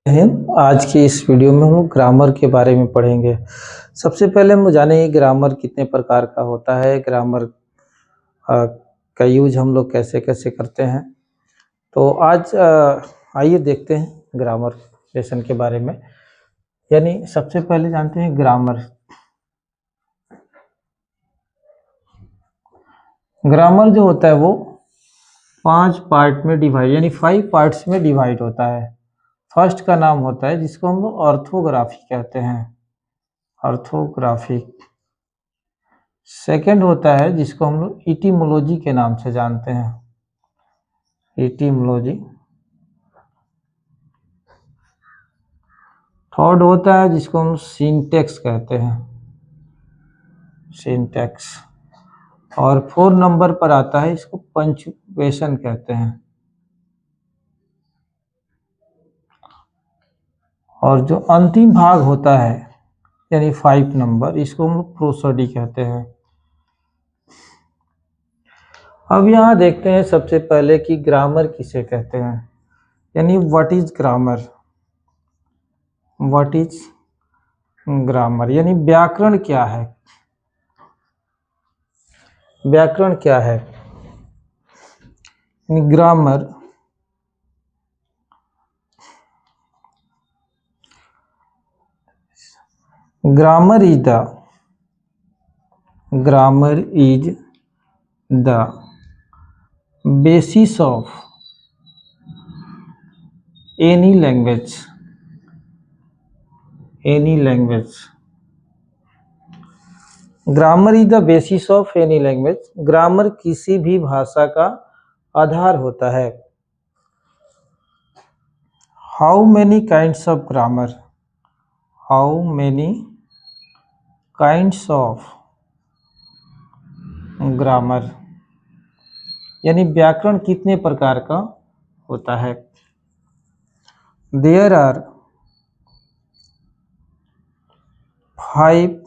आज की इस वीडियो में हम ग्रामर के बारे में पढ़ेंगे। सबसे पहले हम जानेंगे ग्रामर कितने प्रकार का होता है, ग्रामर का यूज हम लोग कैसे कैसे करते हैं। तो आज आइए देखते हैं ग्रामर लेसन के बारे में। यानी सबसे पहले जानते हैं ग्रामर। ग्रामर जो होता है वो 5 पार्ट में डिवाइड यानी 5 पार्ट्स में डिवाइड होता है। फर्स्ट का नाम होता है जिसको हम लोग ऑर्थोग्राफी कहते हैं, ऑर्थोग्राफी। सेकंड होता है जिसको हम लोग इटिमोलॉजी के नाम से जानते हैं, इटिमोलॉजी। थर्ड होता है जिसको हम सिंटैक्स कहते हैं, सिंटैक्स। और 4 नंबर पर आता है इसको पंक्चुएशन कहते हैं। और जो अंतिम भाग होता है यानी 5 नंबर, इसको हम लोग प्रोसोडी कहते हैं। अब यहाँ देखते हैं सबसे पहले कि ग्रामर किसे कहते हैं, यानी what is grammar. What is grammar यानी व्याकरण क्या है। व्याकरण क्या है? Grammar grammar is the basis of any language, grammar is the basis of any language. Grammar किसी भी भाषा का आधार होता है। How many kinds of grammar, how many kinds of grammar यानी व्याकरण कितने प्रकार का होता है। There are 5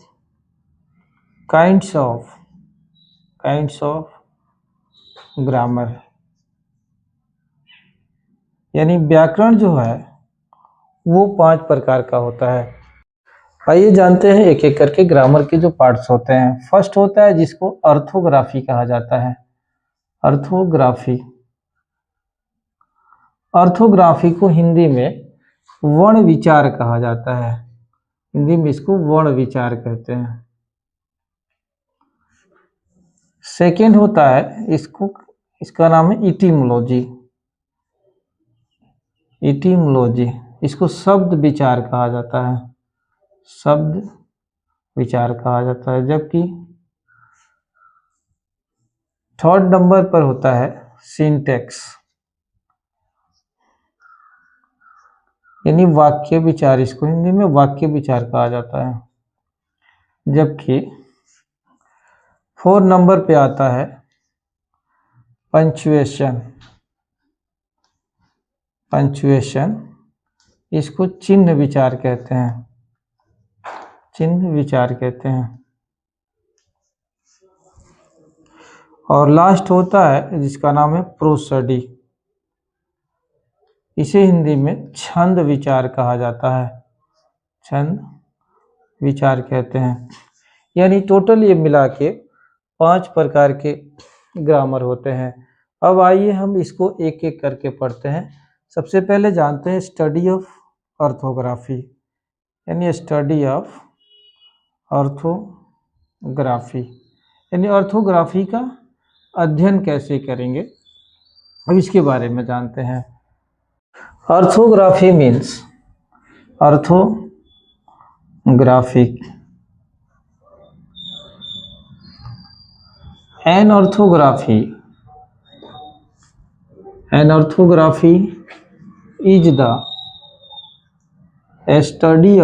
kinds of grammar यानी व्याकरण जो है वो 5 प्रकार का होता है। आइए जानते हैं एक एक करके ग्रामर के जो पार्ट्स होते हैं। फर्स्ट होता है जिसको ऑर्थोग्राफी कहा जाता है, ऑर्थोग्राफी। ऑर्थोग्राफी को हिंदी में वर्ण विचार कहा जाता है, हिंदी में इसको वर्ण विचार कहते हैं। सेकेंड होता है इसका नाम है इटिमोलॉजी, इटिमोलॉजी। इसको शब्द विचार कहा जाता है, शब्द विचार कहा जाता है। जबकि थर्ड नंबर पर होता है सिंटैक्स यानी वाक्य विचार, इसको हिंदी में वाक्य विचार कहा जाता है। जबकि 4 नंबर पे आता है पंक्चुएशन, पंक्चुएशन। इसको चिन्ह विचार कहते हैं, चिन्ह विचार कहते हैं। और लास्ट होता है जिसका नाम है प्रोसोडी, इसे हिंदी में छंद विचार कहा जाता है, छंद विचार कहते हैं। यानी टोटल ये मिला के 5 प्रकार के ग्रामर होते हैं। अब आइए हम इसको एक एक करके पढ़ते हैं। सबसे पहले जानते हैं स्टडी ऑफ ऑर्थोग्राफी, यानी स्टडी ऑफ ऑर्थोग्राफी यानी ऑर्थोग्राफी का अध्ययन कैसे करेंगे, अब इसके बारे में जानते हैं। Orthography means, orthography An orthography is the study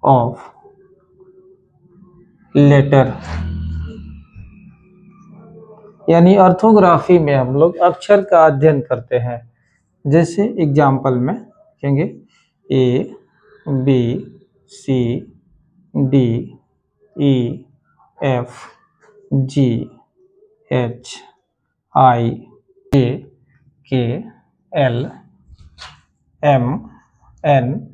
of letter. यानी ऑर्थोग्राफी में हम लोग अक्षर का अध्ययन करते हैं। जैसे एग्जाम्पल में कहेंगे A B C D E F G H I J K L M N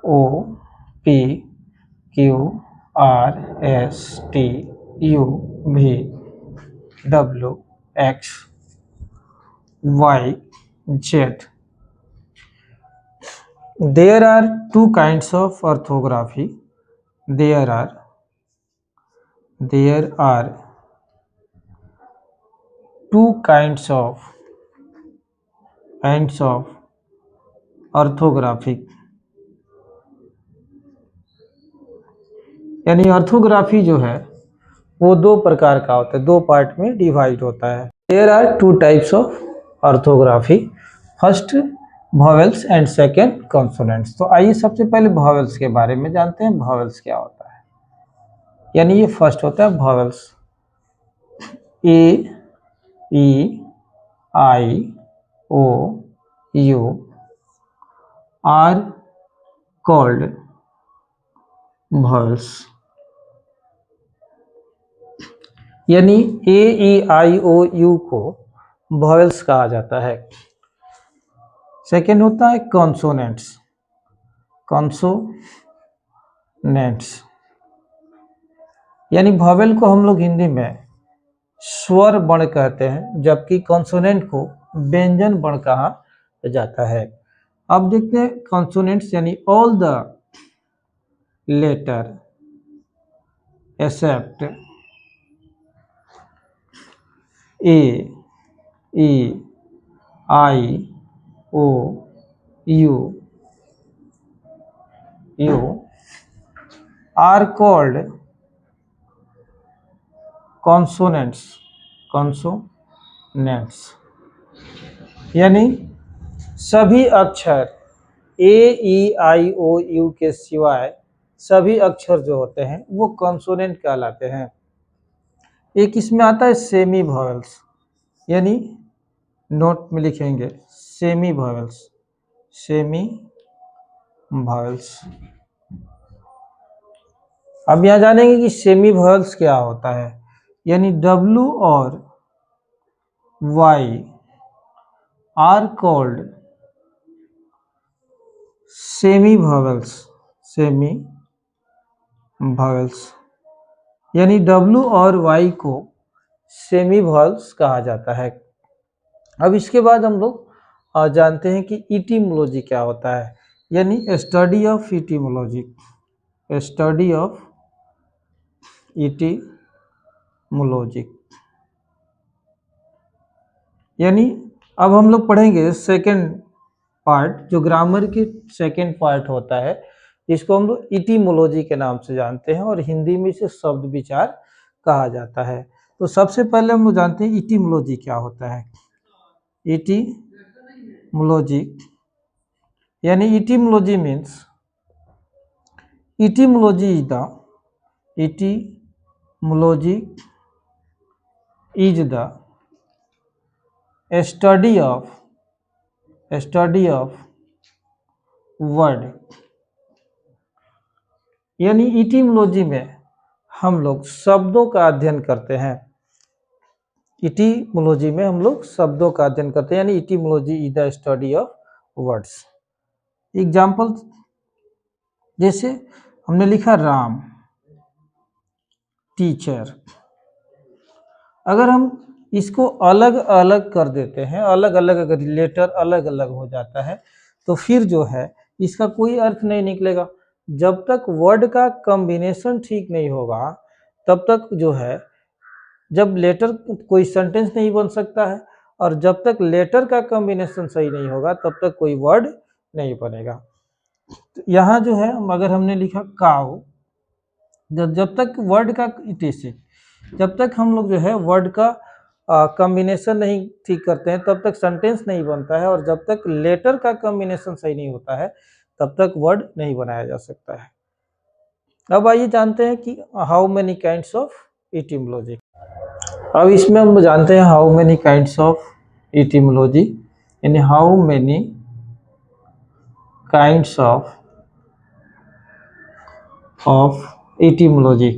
O P Q R S T U V W X Y Z. There are two kinds of orthography. There are two kinds of orthographic, यानी orthography जो है वो दो प्रकार का होता है, दो पार्ट में डिवाइड होता है। There are two types of orthography, first vowels and second consonants. तो आइए सबसे पहले वॉवेल्स के बारे में जानते हैं, वॉवेल्स क्या होता है। यानी ये फर्स्ट होता है vowels, A E I O U are called vowels. यानी A E I O you को वॉवेल्स कहा जाता है। सेकेंड होता है कॉन्सोनेंट्स, यानी वॉवेल को हम लोग हिंदी में स्वर वर्ण कहते हैं, जबकि कॉन्सोनेंट को व्यंजन वर्ण कहा जाता है। अब देखते हैं कॉन्सोनेंट्स, यानी all the letter except A E I O U are called consonants, यानी सभी अक्षर ए ई आई ओ यू के सिवाय सभी अक्षर जो होते हैं वो कॉन्सोनेंट कहलाते हैं। एक इसमें आता है सेमी वॉवेल्स, यानी नोट में लिखेंगे सेमी वॉवेल्स, अब यहाँ जानेंगे कि सेमी वॉवेल्स क्या होता है। यानी W और Y are called semi vowels, यानी W और Y को सेमी वॉवेल्स कहा जाता है। अब इसके बाद हम लोग जानते हैं कि इटिमोलॉजी क्या होता है, यानी स्टडी ऑफ इटिमोलॉजी, यानी अब हम लोग पढ़ेंगे सेकंड पार्ट, जो ग्रामर के सेकंड पार्ट होता है, इसको हम लोग इटिमोलॉजी के नाम से जानते हैं और हिंदी में इसे शब्द विचार कहा जाता है। तो सबसे पहले हम लोग जानते हैं इटिमोलॉजी क्या होता है। इटिमोलॉजी यानी etymology means, etymology is the study of word, यानी इटिमोलॉजी में हम लोग शब्दों का अध्ययन करते हैं। इटिमोलॉजी में हम लोग शब्दों का अध्ययन करते हैं, यानी etymology is the study of words. Example, जैसे हमने लिखा राम, टीचर, अगर हम इसको अलग अलग कर देते हैं, अलग अलग अगर लेटर अलग अलग हो जाता है तो फिर जो है इसका कोई अर्थ नहीं निकलेगा। जब तक वर्ड का कॉम्बिनेशन ठीक नहीं होगा तब तक जो है, जब लेटर कोई सेंटेंस नहीं बन सकता है, और जब तक लेटर का कॉम्बिनेशन सही नहीं होगा तब तक कोई वर्ड नहीं बनेगा। तो यहाँ जो है अगर हमने लिखा काऊ, जब तक वर्ड का जब तक हम लोग जो है वर्ड का कॉम्बिनेशन नहीं ठीक करते हैं तब तक सेंटेंस नहीं बनता है, और जब तक लेटर का कॉम्बिनेशन सही नहीं होता है तब तक वर्ड नहीं बनाया जा सकता है। अब आइए जानते हैं कि how many kinds of etymology. अब इसमें हम जानते हैं how many kinds of etymology, यानी how many kinds of etymology,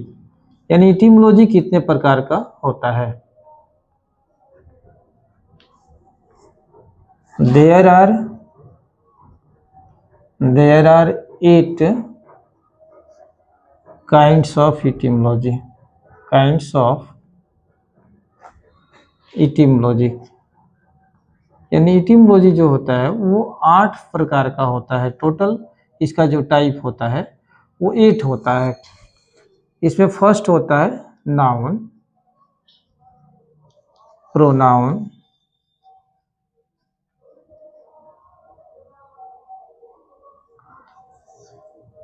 यानी इटिमोलॉजी कितने प्रकार का होता है। There are there are 8 kinds of etymology, kinds of etymology, यानी इटिमोलॉजी जो होता है वो 8 प्रकार का होता है टोटल। इसका जो टाइप होता है वो 8 होता है। इसमें फर्स्ट होता है noun, pronoun,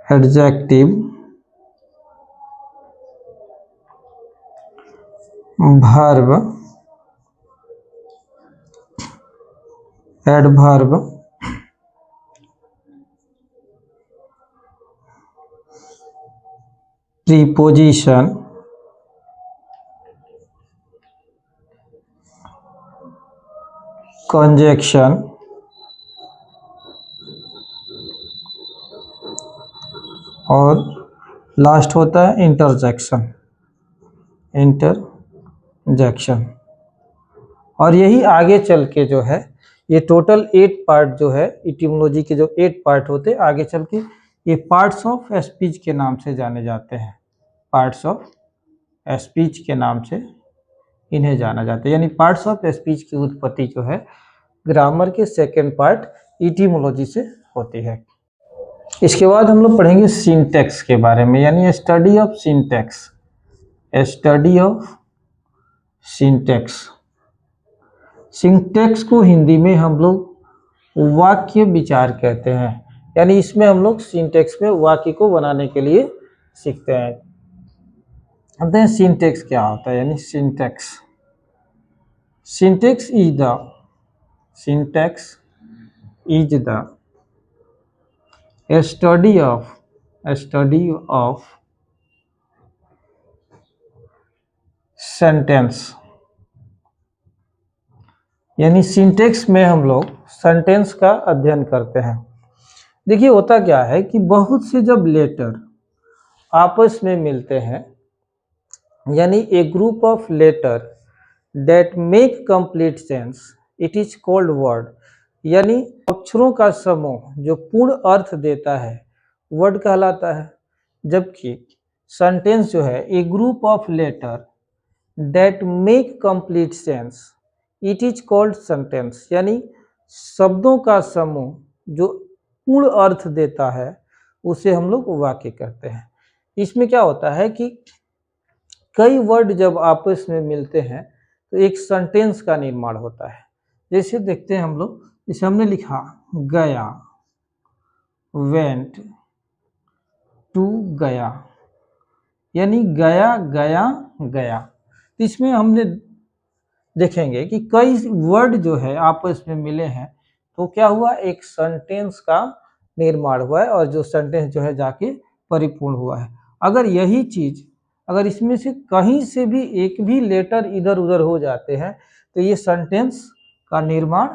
adjective, verb, adverb, preposition, conjunction और लास्ट होता है इंटरजेक्शन, इंटरजेक्शन। और यही आगे चल के जो है ये टोटल 8 पार्ट जो है इटिमोलॉजी के, जो 8 पार्ट होते हैं आगे चल के ये पार्ट्स ऑफ स्पीच के नाम से जाने जाते हैं। पार्ट्स ऑफ स्पीच के नाम से इन्हें जाना जाता है। यानी पार्ट्स ऑफ स्पीच की उत्पत्ति जो है ग्रामर के सेकेंड पार्ट इटिमोलॉजी से होती है। इसके बाद हम लोग पढ़ेंगे सिंटैक्स के बारे में, यानी study of syntax, study of syntax. Syntax को हिंदी में हम लोग वाक्य विचार कहते हैं। यानी इसमें हम लोग सिंटैक्स में वाक्य को बनाने के लिए सीखते हैं। अब देखें सिंटैक्स क्या होता है। यानी syntax, syntax is the, syntax is the study of, study of sentence. यानी सिंटैक्स में हम लोग सेंटेंस का अध्ययन करते हैं। देखिए होता क्या है कि बहुत से जब लेटर आपस में मिलते हैं, यानी a group of letter that make complete sense, it is called word. यानी अक्षरों का समूह जो पूर्ण अर्थ देता है वर्ड कहलाता है। जबकि सेंटेंस जो है a group of letter that make complete sense, it is called sentence. यानी शब्दों का समूह जो पूर्ण अर्थ देता है उसे हम लोग वाक्य कहते हैं। इसमें क्या होता है कि कई वर्ड जब आपस में मिलते हैं तो एक सेंटेंस का निर्माण होता है। जैसे देखते हैं हम लोग, जैसे हमने लिखा गया, वेंट टू गया, यानी गया गया गया। तो इसमें हमने देखेंगे कि कई वर्ड जो है आपस में मिले हैं तो क्या हुआ, एक सेंटेंस का निर्माण हुआ है और जो सेंटेंस जो है जाके परिपूर्ण हुआ है। अगर यही चीज, अगर इसमें से कहीं से भी एक भी लेटर इधर उधर हो जाते हैं तो ये सेंटेंस का निर्माण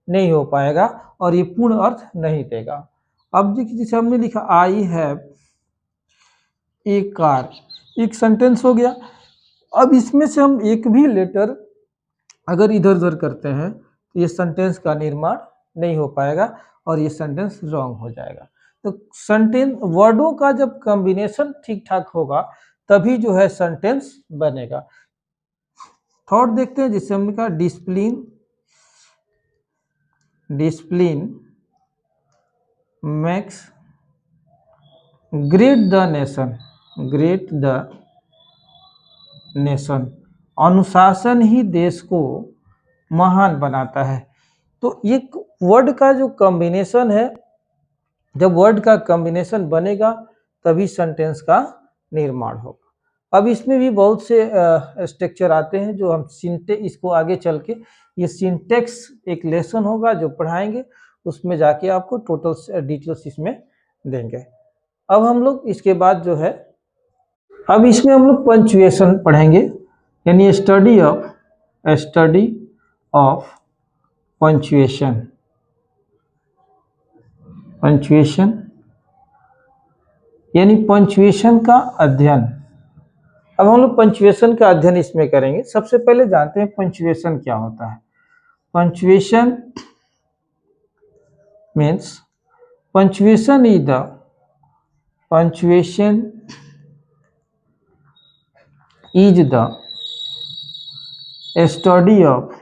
नहीं हो पाएगा और ये पूर्ण अर्थ नहीं देगा। अब देखिए जैसे हमने लिखा आई हैव ए कार, एक सेंटेंस हो गया। अब इसमें से हम एक भी लेटर अगर इधर उधर करते हैं तो ये सेंटेंस का निर्माण नहीं हो पाएगा और ये सेंटेंस रॉन्ग हो जाएगा। तो सेंटेंस वर्डों का जब कॉम्बिनेशन ठीक ठाक होगा तभी जो है सेंटेंस बनेगा। थॉट देखते हैं, जिससे हमने कहा discipline, discipline makes great the nation, great the nation, अनुशासन ही देश को महान बनाता है। तो ये वर्ड का जो कॉम्बिनेशन है, जब वर्ड का कॉम्बिनेशन बनेगा तभी सेंटेंस का निर्माण होगा। अब इसमें भी बहुत से स्ट्रक्चर आते हैं जो हम इसको आगे चल के ये सिंटेक्स एक लेसन होगा जो पढ़ाएंगे, उसमें जाके आपको टोटल डिटेल्स इसमें देंगे। अब हम लोग इसके बाद जो है, अब इसमें हम लोग पंक्चुएशन पढ़ेंगे, यानी स्टडी ऑफ पंक्चुएशन, पंक्चुएशन यानी पंक्चुएशन का अध्ययन। अब हम लोग पंक्चुएशन का अध्ययन इसमें करेंगे। सबसे पहले जानते हैं पंक्चुएशन क्या होता है। Punctuation means punctuation is the punctuation is the study of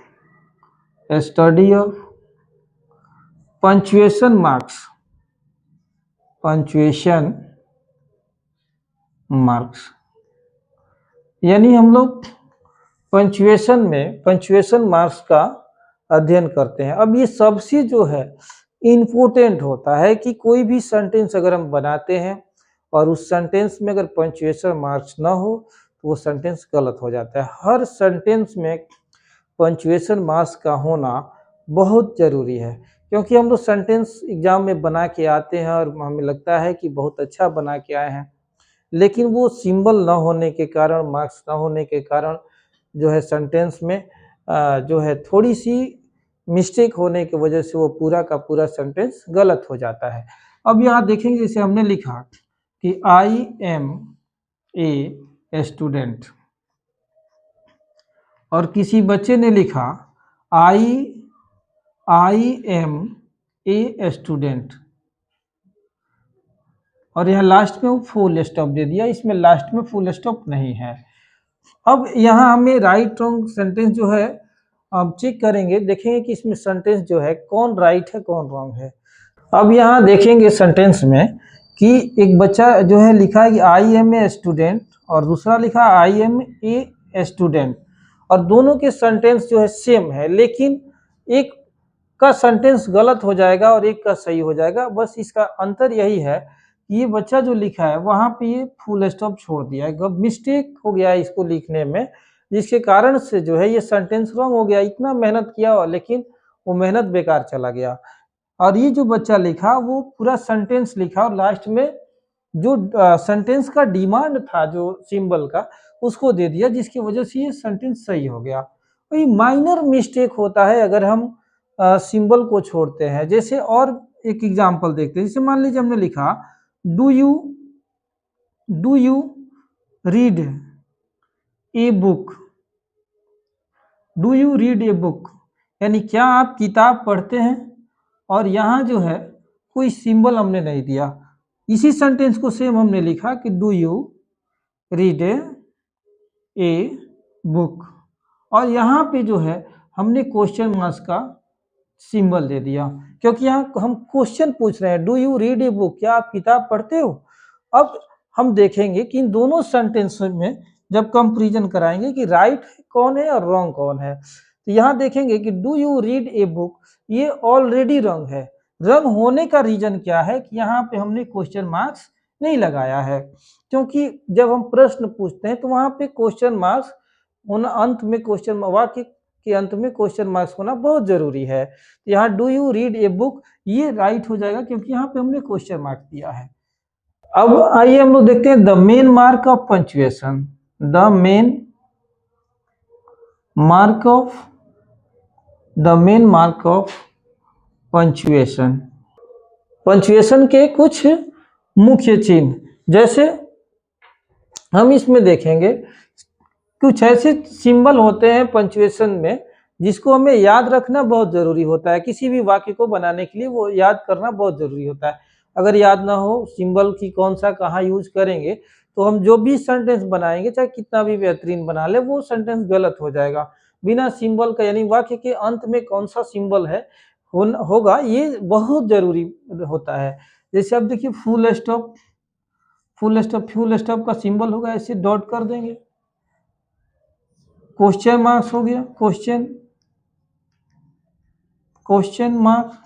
punctuation marks यानी हम लोग पंचुएशन मार्क्स का अध्ययन करते हैं। अब ये सबसे जो है इम्पोर्टेंट होता है कि कोई भी सेंटेंस अगर हम बनाते हैं और उस सेंटेंस में अगर पंचुएशन मार्क्स ना हो तो वो सेंटेंस गलत हो जाता है। हर सेंटेंस में पंचुएशन मार्क्स का होना बहुत ज़रूरी है, क्योंकि हम लोग सेंटेंस एग्जाम में बना के आते हैं और हमें लगता है कि बहुत अच्छा बना के आए हैं, लेकिन वो सिंबल ना होने के कारण, मार्क्स ना होने के कारण जो है सेंटेंस में जो है थोड़ी सी मिस्टेक होने की वजह से वो पूरा का पूरा सेंटेंस गलत हो जाता है। अब यहाँ देखेंगे, जैसे हमने लिखा कि आई एम ए स्टूडेंट और किसी बच्चे ने लिखा आई एम ए स्टूडेंट और यहाँ लास्ट में वो फुल स्टॉप दे दिया, इसमें लास्ट में फुल स्टॉप नहीं है। अब यहाँ हमें राइट रॉन्ग सेंटेंस जो है अब चेक करेंगे, देखेंगे कि इसमें सेंटेंस जो है कौन राइट है कौन रॉन्ग है। अब यहाँ देखेंगे सेंटेंस में कि एक बच्चा जो है लिखा है कि आई एम ए स्टूडेंट और दूसरा लिखा आई एम ए स्टूडेंट और दोनों के सेंटेंस जो है सेम है, लेकिन एक का सेंटेंस गलत हो जाएगा और एक का सही हो जाएगा। बस इसका अंतर यही है कि ये बच्चा जो लिखा है वहाँ पे ये फुल स्टॉप छोड़ दिया है, मिस्टेक हो गया है इसको लिखने में, जिसके कारण से जो है ये सेंटेंस रॉन्ग हो गया। इतना मेहनत किया लेकिन वो मेहनत बेकार चला गया। और ये जो बच्चा लिखा वो पूरा सेंटेंस लिखा और लास्ट में जो सेंटेंस का डिमांड था जो सिंबल का उसको दे दिया, जिसकी वजह से ये सेंटेंस सही हो गया। तो ये माइनर मिस्टेक होता है अगर हम सिंबल को छोड़ते हैं। जैसे और एक एग्जांपल देखते हैं, जैसे मान लीजिए हमने लिखा do you read a book, do you read a book यानी क्या आप किताब पढ़ते हैं, और यहाँ जो है कोई सिंबल हमने नहीं दिया। इसी सेंटेंस को सेम हमने लिखा कि do you read a book और यहाँ पे जो है हमने क्वेश्चन मार्क्स का सिंबल दे दिया, क्योंकि यहाँ हम क्वेश्चन पूछ रहे हैं do you read a book, क्या आप किताब पढ़ते हो। अब हम देखेंगे कि इन दोनों सेंटेंस में जब कंपैरिजन कराएंगे कि राइट कौन है और रॉन्ग कौन है, तो यहाँ देखेंगे कि do you read a book ये ऑलरेडी रॉन्ग है। रॉन्ग होने का रीजन क्या है कि यहाँ पे हमने क्वेश्चन मार्क्स नहीं लगाया है, क्योंकि जब हम प्रश्न पूछते हैं तो वहाँ पे क्वेश्चन मार्क्स होना, अंत में क्वेश्चन वाक्य के अंत में क्वेश्चन मार्क्स होना बहुत जरूरी है। तो यहाँ do you read a book ये राइट हो जाएगा, क्योंकि यहाँ पे हमने क्वेश्चन मार्क्स दिया है। अब आइए हम लोग देखते हैं the main mark of punctuation. The main mark of punctuation, punctuation के कुछ मुख्य चिन्ह, जैसे हम इसमें देखेंगे कुछ ऐसे सिंबल होते हैं पंचुएशन में जिसको हमें याद रखना बहुत जरूरी होता है। किसी भी वाक्य को बनाने के लिए वो याद करना बहुत जरूरी होता है। अगर याद ना हो सिंबल की कौन सा कहाँ यूज करेंगे तो हम जो भी सेंटेंस बनाएंगे चाहे कितना भी बेहतरीन बना ले वो सेंटेंस गलत हो जाएगा बिना सिंबल का। यानी वाक्य के अंत में कौन सा सिंबल है होगा ये बहुत जरूरी होता है। जैसे अब देखिए फुल स्टॉप का सिंबल होगा, ऐसे डॉट कर देंगे। क्वेश्चन मार्क्स हो गया, क्वेश्चन मार्क्स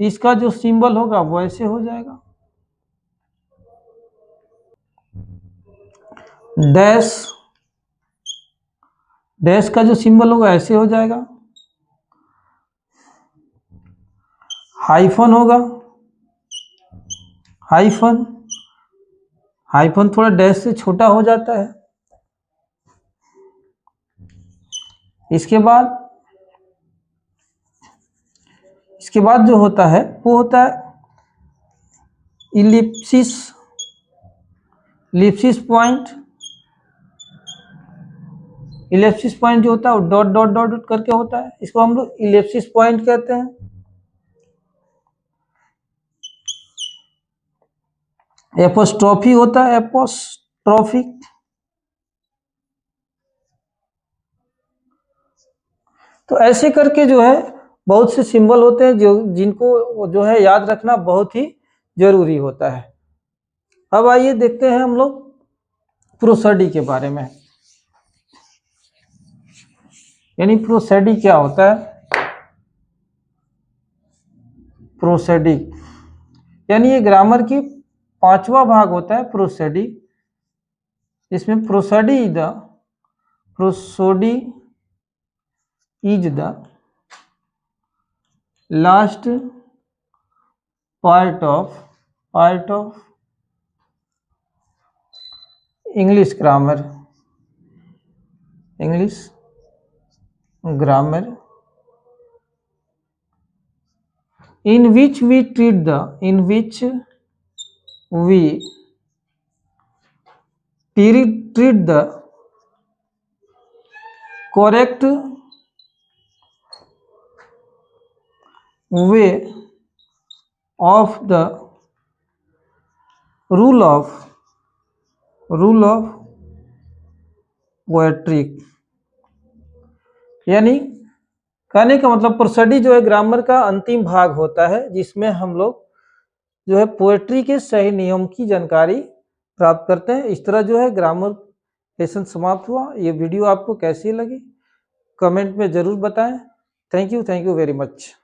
इसका जो सिंबल होगा वो ऐसे हो जाएगा। डैश का जो सिंबल होगा ऐसे हो जाएगा। हाइफन होगा, हाइफन थोड़ा डैश से छोटा हो जाता है। इसके बाद जो होता है वो होता है इलिप्सिस पॉइंट जो होता है वो डॉट डॉट डॉट करके होता है, इसको हम लोग इलिप्सिस पॉइंट कहते हैं। एपोस्ट्रोफी होता है, एपोस्ट्रोफी। तो ऐसे करके जो है बहुत से सिंबल होते हैं जो जिनको जो है याद रखना बहुत ही जरूरी होता है। अब आइए देखते हैं हम लोग प्रोसोडी के बारे में। यानी प्रोसोडी क्या होता है? प्रोसोडी यानी ये ग्रामर की 5वां भाग होता है प्रोसोडी। इसमें prosody is the last part of English grammar in which we treat the correct way of the rule of poetry. यानी कहने का मतलब प्रोसोडी जो है ग्रामर का अंतिम भाग होता है जिसमें हम लोग जो है पोएट्री के सही नियम की जानकारी प्राप्त करते हैं। इस तरह जो है ग्रामर लेसन समाप्त हुआ। ये वीडियो आपको कैसी लगी कमेंट में जरूर बताएं। Thank you very much.